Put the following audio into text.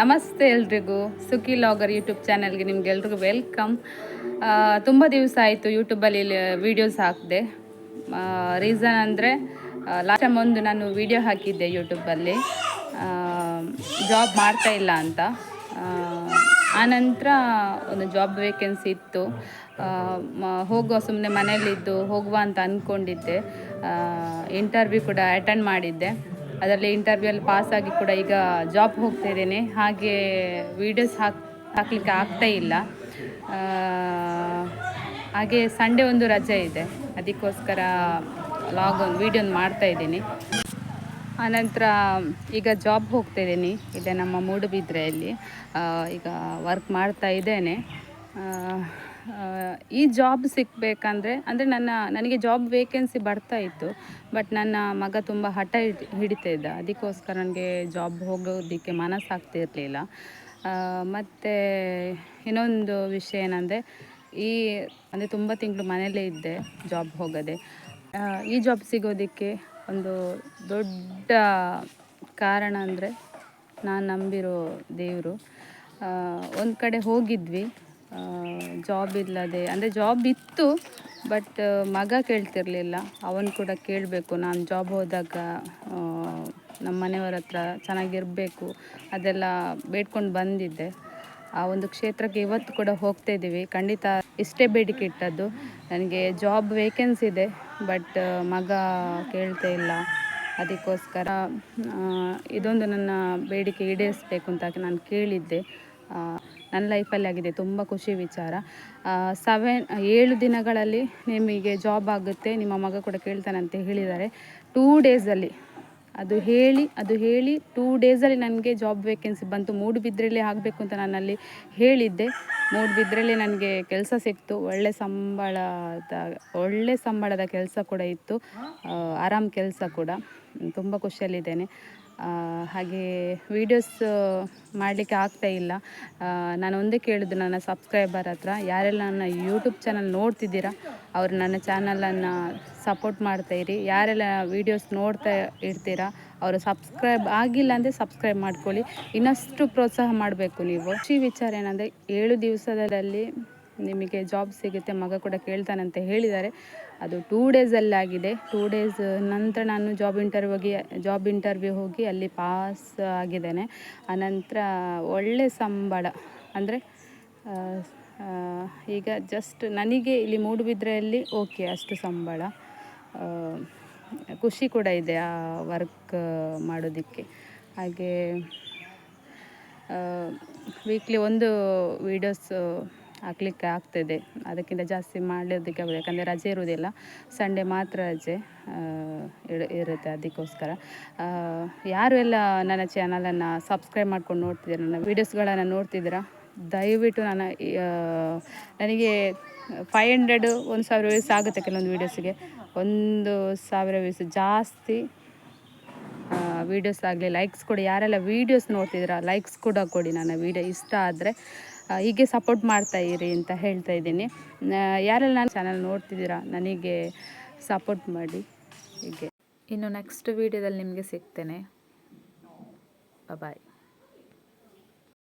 ನಮಸ್ತೆ ಎಲ್ರಿಗೂ. ಸುಖಿ ಲಾಗರ್ ಯೂಟ್ಯೂಬ್ ಚಾನಲ್ಗೆ ನಿಮ್ಗೆಲ್ರಿಗೂ ವೆಲ್ಕಮ್. ತುಂಬ ದಿವಸ ಆಯಿತು ಯೂಟ್ಯೂಬಲ್ಲಿ ವೀಡಿಯೋಸ್ ಹಾಕಿದೆ. ರೀಸನ್ ಅಂದರೆ ಲಾಸ್ಟ್ ಟೈಮ್ ಒಂದು ನಾನು ವೀಡಿಯೋ ಹಾಕಿದ್ದೆ ಯೂಟ್ಯೂಬಲ್ಲಿ, ಜಾಬ್ ಮಾಡ್ತಾ ಇಲ್ಲ ಅಂತ. ಆನಂತರ ಒಂದು ಜಾಬ್ ವೇಕೆನ್ಸಿ ಇತ್ತು, ಹೋಗುವ ಸುಮ್ಮನೆ ಮನೇಲಿದ್ದು ಹೋಗುವ ಅಂತ ಅಂದ್ಕೊಂಡಿದ್ದೆ. ಇಂಟರ್ವ್ಯೂ ಕೂಡ ಅಟೆಂಡ್ ಮಾಡಿದ್ದೆ. ಅದರಲ್ಲಿ ಇಂಟರ್ವ್ಯೂಲ್ಲಿ ಪಾಸಾಗಿ ಕೂಡ ಈಗ ಜಾಬ್ ಹೋಗ್ತಾ ಇದ್ದೇನೆ. ಹಾಗೆ ವೀಡಿಯೋಸ್ ಹಾಕಲಿಕ್ಕೆ ಆಗ್ತಾ ಇಲ್ಲ. ಹಾಗೆ ಸಂಡೇ ಒಂದು ರಜೆ ಇದೆ, ಅದಕ್ಕೋಸ್ಕರ ವೀಡಿಯೋನ ಮಾಡ್ತಾಯಿದ್ದೀನಿ. ಆನಂತರ ಈಗ ಜಾಬ್ ಹೋಗ್ತಾ ಇದ್ದೀನಿ. ಇದೆ ನಮ್ಮ ಮೂಡುಬಿದ್ರೆಯಲ್ಲಿ ಈಗ ವರ್ಕ್ ಮಾಡ್ತಾ ಇದ್ದೇನೆ. ಈ ಜಾಬ್ ಸಿಗಬೇಕಂದ್ರೆ ನನಗೆ ಜಾಬ್ ವೇಕೆನ್ಸಿ ಬರ್ತಾ ಇತ್ತು, ಬಟ್ ನನ್ನ ಮಗ ತುಂಬ ಹಠ ಹಿಡಿತಾ ಇದ್ದ. ಅದಕ್ಕೋಸ್ಕರ ನನಗೆ ಜಾಬ್ ಹೋಗೋದಕ್ಕೆ ಮನಸ್ಸಾಗ್ತಿರಲಿಲ್ಲ. ಮತ್ತು ಇನ್ನೊಂದು ವಿಷಯ ಏನಂದರೆ, ತುಂಬ ತಿಂಗಳು ಮನೆಯಲ್ಲೇ ಇದ್ದೆ ಜಾಬ್ ಹೋಗದೆ. ಈ ಜಾಬ್ ಸಿಗೋದಕ್ಕೆ ಒಂದು ದೊಡ್ಡ ಕಾರಣ ಅಂದರೆ ನಾನು ನಂಬಿರೋ ದೇವರು. ಒಂದು ಕಡೆ ಹೋಗಿದ್ವಿ, ಜಾಬ್ ಇಲ್ಲದೆ, ಅಂದರೆ ಜಾಬ್ ಇತ್ತು ಬಟ್ ಮಗ ಕೇಳ್ತಿರ್ಲಿಲ್ಲ. ಅವನು ಕೂಡ ಕೇಳಬೇಕು. ನಾನು ಜಾಬ್ ಹೋದಾಗ ನಮ್ಮ ಮನೆಯವರ ಹತ್ರ ಚೆನ್ನಾಗಿರಬೇಕು, ಅದೆಲ್ಲ ಬೇಡ್ಕೊಂಡು ಬಂದಿದ್ದೆ. ಆ ಒಂದು ಕ್ಷೇತ್ರಕ್ಕೆ ಇವತ್ತು ಕೂಡ ಹೋಗ್ತಾ ಇದ್ದೀವಿ. ಖಂಡಿತ ಇಷ್ಟೇ ಬೇಡಿಕೆ ಇಟ್ಟದ್ದು, ನನಗೆ ಜಾಬ್ ವೇಕೆನ್ಸಿ ಇದೆ ಬಟ್ ಮಗ ಕೇಳ್ತಾ ಇಲ್ಲ. ಅದಕ್ಕೋಸ್ಕರ ಇದೊಂದು ನನ್ನ ಬೇಡಿಕೆ ಈಡೇರಿಸಬೇಕು ಅಂತ ನಾನು ಕೇಳಿದ್ದೆ. ನನ್ನ ಲೈಫಲ್ಲಿ ಆಗಿದೆ ತುಂಬ ಖುಷಿ ವಿಚಾರ. 7 ದಿನಗಳಲ್ಲಿ ನಿಮಗೆ ಜಾಬ್ ಆಗುತ್ತೆ, ನಿಮ್ಮ ಮಗ ಕೂಡ ಕೇಳ್ತಾನೆ ಅಂತ ಹೇಳಿದ್ದಾರೆ. 2 ಡೇಸಲ್ಲಿ ಅದು ಹೇಳಿ 2 ಡೇಸಲ್ಲಿ ನನಗೆ ಜಾಬ್ ವೇಕೆನ್ಸಿ ಬಂತು. ಮೂಡುಬಿದ್ರೆಯಲ್ಲಿ ಆಗಬೇಕು ಅಂತ ನಾನಲ್ಲಿ ಹೇಳಿದ್ದೆ. ಮೂಡುಬಿದ್ರೆಯಲ್ಲಿ ನನಗೆ ಕೆಲಸ ಸಿಕ್ತು. ಒಳ್ಳೆ ಸಂಬಳದ ಕೆಲಸ ಕೂಡ ಇತ್ತು, ಆರಾಮ್ ಕೆಲಸ ಕೂಡ. ತುಂಬ ಖುಷಿಯಲ್ಲಿದ್ದೇನೆ. ಹಾಗೆ ವೀಡಿಯೋಸ್ ಮಾಡಲಿಕ್ಕೆ ಆಗ್ತಾ ಇಲ್ಲ. ನಾನು ಒಂದೇ ಕೇಳಿದ್ದು ನನ್ನ ಸಬ್ಸ್ಕ್ರೈಬರ್ ಹತ್ರ, ಯಾರೆಲ್ಲ ನನ್ನ ಯೂಟ್ಯೂಬ್ ಚಾನಲ್ ನೋಡ್ತಿದ್ದೀರಾ ಅವರು ನನ್ನ ಚಾನಲನ್ನು ಸಪೋರ್ಟ್ ಮಾಡ್ತಾಯಿರಿ. ಯಾರೆಲ್ಲ ವೀಡಿಯೋಸ್ ನೋಡ್ತಾ ಇರ್ತೀರಾ ಅವರು ಸಬ್ಸ್ಕ್ರೈಬ್ ಆಗಿಲ್ಲ ಅಂದರೆ ಸಬ್ಸ್ಕ್ರೈಬ್ ಮಾಡ್ಕೊಳ್ಳಿ. ಇನ್ನಷ್ಟು ಪ್ರೋತ್ಸಾಹ ಮಾಡಬೇಕು ನೀವು. ಖುಷಿ ವಿಚಾರ ಏನಂದರೆ 7 ದಿವಸದಲ್ಲಿ ನಿಮಗೆ ಜಾಬ್ ಸಿಗುತ್ತೆ, ಮಗ ಕೂಡ ಕೇಳ್ತಾನೆ ಅಂತ ಹೇಳಿದ್ದಾರೆ. ಅದು 2 ಡೇಸಲ್ಲಿ ಆಗಿದೆ. 2 ಡೇಸ್ ನಂತರ ನಾನು ಜಾಬ್ ಇಂಟರ್ವ್ಯೂ ಹೋಗಿ ಅಲ್ಲಿ ಪಾಸ್ ಆಗಿದ್ದೇನೆ. ಆನಂತರ ಒಳ್ಳೆ ಸಂಬಳ, ಅಂದರೆ ಈಗ ಜಸ್ಟ್ ನನಗೆ ಇಲ್ಲಿ ಮೂಡುಬಿದ್ರೆಯಲ್ಲಿ ಓಕೆ ಅಷ್ಟು ಸಂಬಳ. ಖುಷಿ ಕೂಡ ಇದೆ ಆ ವರ್ಕ್ ಮಾಡೋದಕ್ಕೆ. ಹಾಗೆ ವೀಕ್ಲಿ ಒಂದು ವೀಡಿಯೋಸ್ ಹಾಕ್ಲಿಕ್ಕೆ ಆಗ್ತದೆ, ಅದಕ್ಕಿಂತ ಜಾಸ್ತಿ ಮಾಡೋದಕ್ಕೆ ಆಗೋದು. ಯಾಕಂದರೆ ರಜೆ ಇರೋದಿಲ್ಲ, ಸಂಡೇ ಮಾತ್ರ ರಜೆ ಇರುತ್ತೆ. ಅದಕ್ಕೋಸ್ಕರ ಯಾರು ಎಲ್ಲ ನನ್ನ ಚಾನಲನ್ನು ಸಬ್ಸ್ಕ್ರೈಬ್ ಮಾಡ್ಕೊಂಡು ನೋಡ್ತಿದ್ದೀರ, ನನ್ನ ವೀಡಿಯೋಸ್ಗಳನ್ನು ನೋಡ್ತಿದ್ದೀರಾ, ದಯವಿಟ್ಟು ನನಗೆ 500 1,000 ವ್ಯೂಸ್ ಆಗುತ್ತೆ ಕೆಲವೊಂದು ವೀಡಿಯೋಸಿಗೆ. 1,000 ವ್ಯೂಸ್ ಜಾಸ್ತಿ ವೀಡಿಯೋಸ್ ಆಗಲಿ. ಲೈಕ್ಸ್ ಕೊಡಿ, ಯಾರೆಲ್ಲ ವೀಡಿಯೋಸ್ ನೋಡ್ತಿದ್ದೀರಾ ಲೈಕ್ಸ್ ಕೂಡ ಕೊಡಿ. ನನ್ನ ವೀಡಿಯೋ ಇಷ್ಟ ಆದರೆ ಹೀಗೆ ಸಪೋರ್ಟ್ ಮಾಡ್ತಾಯಿರಿ ಅಂತ ಹೇಳ್ತಾ ಇದ್ದೀನಿ. ಯಾರೆಲ್ಲ ನನ್ನ ಚಾನಲ್ ನೋಡ್ತಿದ್ದೀರಾ ನನಗೆ ಸಪೋರ್ಟ್ ಮಾಡಿ. ಹೀಗೆ ಇನ್ನು ನೆಕ್ಸ್ಟ್ ವೀಡಿಯೋದಲ್ಲಿ ನಿಮಗೆ ಸಿಗ್ತೇನೆ. ಬಾಯ್.